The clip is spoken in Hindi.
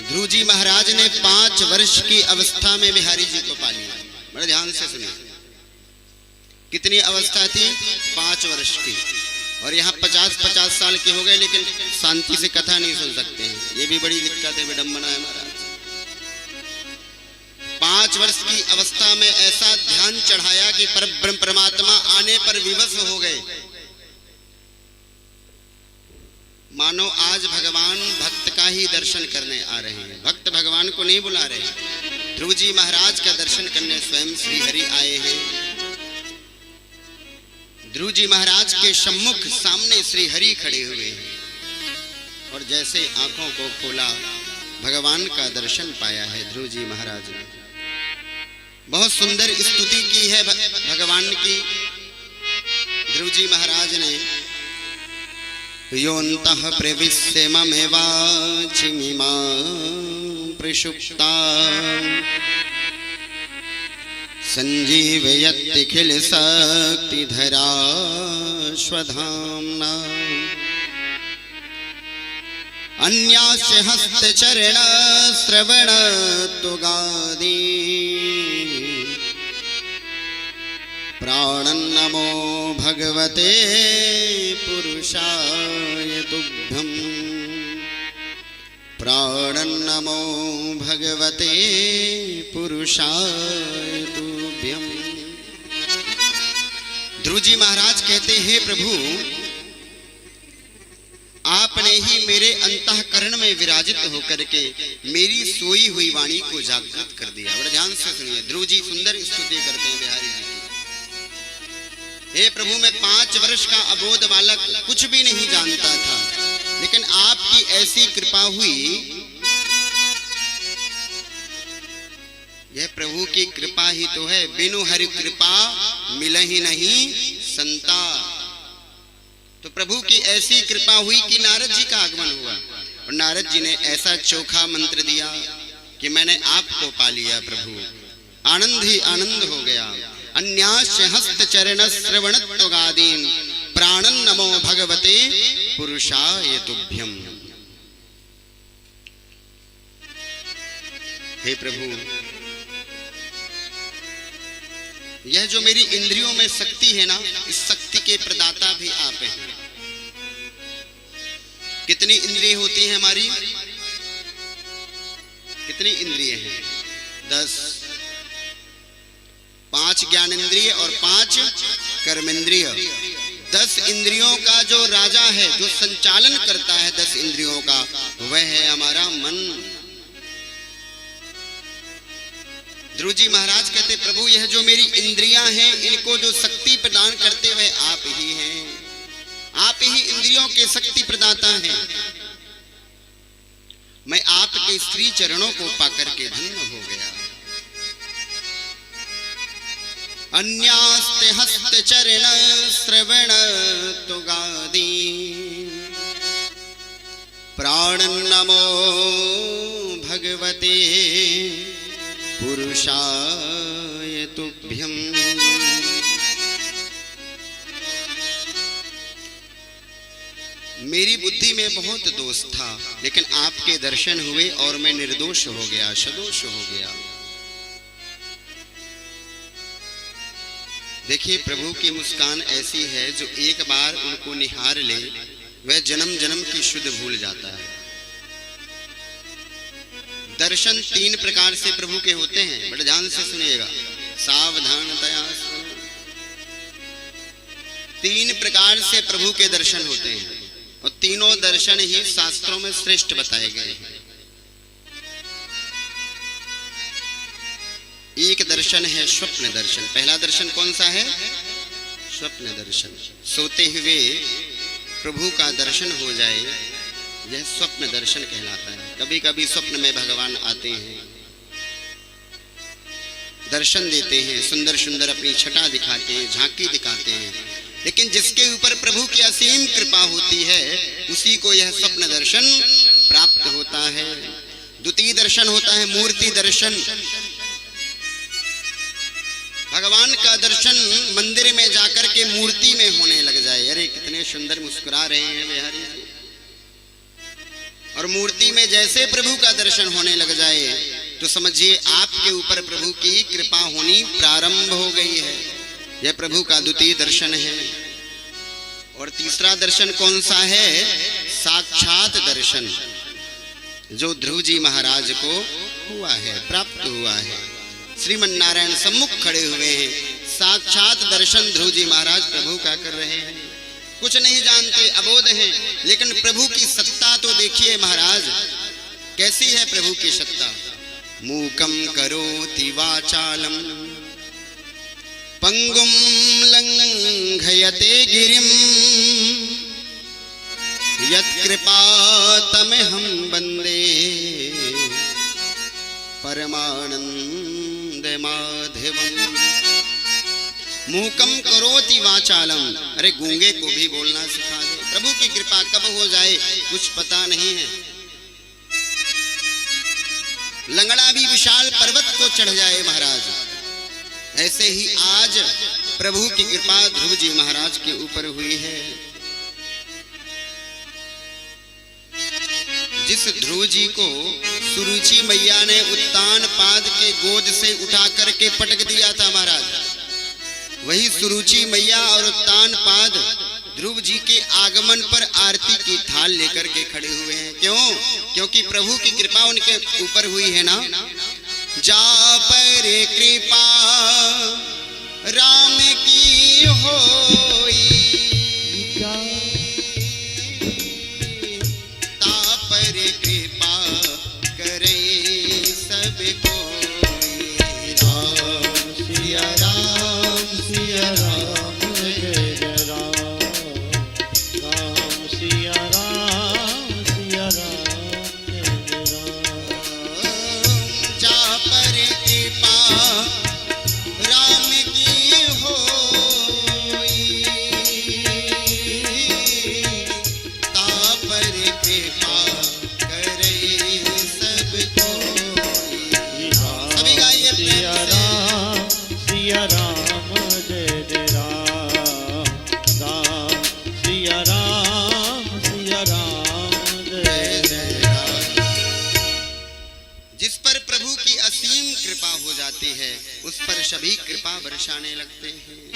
ध्रुव जी महाराज ने 5 वर्ष की अवस्था में बिहारी जी को पा लिया। बड़े ध्यान से सुनिए, कितनी अवस्था थी? 5 वर्ष की। और यहाँ 50-50 साल के हो गए, लेकिन शांति से कथा नहीं सुन सकते हैं। ये भी बड़ी दिक्कत है, विडंबना है महाराज। 5 वर्ष की अवस्था में ऐसा ध्यान चढ़ाया कि परब्रह्म परमात्मा आने पर विवश हो गए। मानो आज भगवान भक्त का ही दर्शन करने आ रहे हैं, भक्त भगवान को नहीं बुला रहे। ध्रुव जी महाराज का दर्शन करने स्वयं श्री हरि आए हैं। ध्रुव जी महाराज के सम्मुख सामने श्री हरि खड़े हुए हैं और जैसे आंखों को खोला भगवान का दर्शन पाया है ध्रुव जी महाराज ने। बहुत सुंदर स्तुति की है भगवान की ध्रुव जी महाराज ने। योऽन्तः प्रविश्य ममेवाचिमिमां प्रसुप्ता संजीवयत्यखिल शक्तिधरा स्वधाम्ना अन्यास्य हस्तचरण श्रवण तुगादि प्राणन्नमो भगवते पुरुषाय तुभ्यं प्राणन्नमो भगवते पुरुषाय तुभ्यं। ध्रुव जी महाराज कहते हैं, प्रभु आपने ही मेरे अंतःकरण में विराजित होकर के मेरी सोई हुई वाणी को जागृत कर दिया। और ध्यान से सुनिए, ध्रुव जी सुंदर स्तुति करते हैं बिहारी जी। हे प्रभु, मैं 5 वर्ष का अबोध बालक कुछ भी नहीं जानता था, लेकिन आपकी ऐसी कृपा हुई। यह प्रभु की कृपा ही तो है, बिनु हरि कृपा मिले ही नहीं संता। तो प्रभु की ऐसी कृपा हुई कि नारद जी का आगमन हुआ और नारद जी ने ऐसा चोखा मंत्र दिया कि मैंने आपको पा लिया। प्रभु आनंद ही आनंद हो गया। अन्यास्य हस्त चरण श्रवण तुगादीन प्राणन नमो भगवते पुरुषाय तुभ्यम। हे प्रभु, यह जो मेरी इंद्रियों में शक्ति है ना, इस शक्ति के प्रदाता भी आप हैं। कितनी इंद्रिय होती हैं हमारी? कितनी इंद्रिय हैं? 10। 5 ज्ञानेंद्रिय और 5 कर्मेंद्रिय। 10 इंद्रियों का जो राजा है, जो संचालन करता है 10 इंद्रियों का, वह है हमारा मन। ध्रुव जी महाराज कहते, प्रभु यह जो मेरी इंद्रियां हैं, इनको जो शक्ति प्रदान करते हुए आप ही हैं। आप ही इंद्रियों के शक्ति प्रदाता हैं। मैं आपके श्री चरणों को पाकर के धन्य हो गया। अन्यास्ते हस्त चरण श्रवण तुगादि प्राणं नमो भगवते पुरुषाय तुभ्यं। मेरी बुद्धि में बहुत दोष था, लेकिन आपके दर्शन हुए और मैं निर्दोष हो गया, सदोष हो गया। देखिए, प्रभु की मुस्कान ऐसी है जो एक बार उनको निहार ले वह जन्म जन्म की शुद्ध भूल जाता है। दर्शन 3 प्रकार से प्रभु के होते हैं, बड़े ध्यान से सुनिएगा, सावधानतया। 3 प्रकार से प्रभु के दर्शन होते हैं और तीनों दर्शन ही शास्त्रों में श्रेष्ठ बताए गए हैं। एक दर्शन है स्वप्न दर्शन। पहला दर्शन कौन सा है? स्वप्न दर्शन। सोते हुए प्रभु का दर्शन हो जाए, यह स्वप्न दर्शन कहलाता है। कभी कभी स्वप्न में भगवान आते हैं, दर्शन देते हैं, सुंदर सुंदर अपनी छटा दिखाते हैं, झांकी दिखाते हैं, लेकिन जिसके ऊपर प्रभु की असीम कृपा होती है उसी को यह स्वप्न दर्शन प्राप्त होता है। द्वितीय दर्शन होता है मूर्ति दर्शन। भगवान का दर्शन मंदिर में जाकर के मूर्ति में होने लग जाए। अरे कितने सुंदर मुस्कुरा रहे हैं बिहारी जी। और मूर्ति में जैसे प्रभु का दर्शन होने लग जाए तो समझिए आपके ऊपर प्रभु की कृपा होनी प्रारंभ हो गई है। यह प्रभु का द्वितीय दर्शन है। और तीसरा दर्शन कौन सा है? साक्षात दर्शन, जो ध्रुव जी महाराज को हुआ है, प्राप्त हुआ है। श्रीमन नारायण सम्मुख खड़े हुए हैं, साक्षात दर्शन ध्रुव जी महाराज प्रभु का कर रहे हैं। कुछ नहीं जानते, अबोध हैं, लेकिन प्रभु की सत्ता तो देखिए महाराज, कैसी है प्रभु की सत्ता। मूकम करोति वाचालम पंगुम लंघयते गिरिम यत्कृपातमहं वन्दे परमानंद माधवम। मूकम करोति वाचालम, अरे गूंगे को भी बोलना सिखा दे। प्रभु की कृपा कब हो जाए कुछ पता नहीं है। लंगड़ा भी विशाल पर्वत को चढ़ जाए महाराज। ऐसे ही आज प्रभु की कृपा ध्रुव जी महाराज के ऊपर हुई है। जिस ध्रुव जी को सुरुचि मैया ने उत्तान पाद के गोद से उठा करके पटक दिया था महाराज, वही सुरुचि मैया और उत्तान पाद ध्रुव जी के आगमन पर आरती की थाल लेकर के खड़े हुए हैं। क्यों? क्योंकि प्रभु की कृपा उनके ऊपर हुई है ना। जा पर कृपा राम की होई, ता पर कृपा करे सब कोई। राम सिया राम सिया राम जय राम, राम सिया राम सिया राम जय राम। जा पर कृपा राम की होई, ता पर कृपा करे सब कोई। सभी गाइए सिया राम सिया राम जय जय राम, राम सिया राम जय जय राम। जिस पर प्रभु की असीम कृपा हो जाती है उस पर सभी कृपा बरसाने लगते हैं।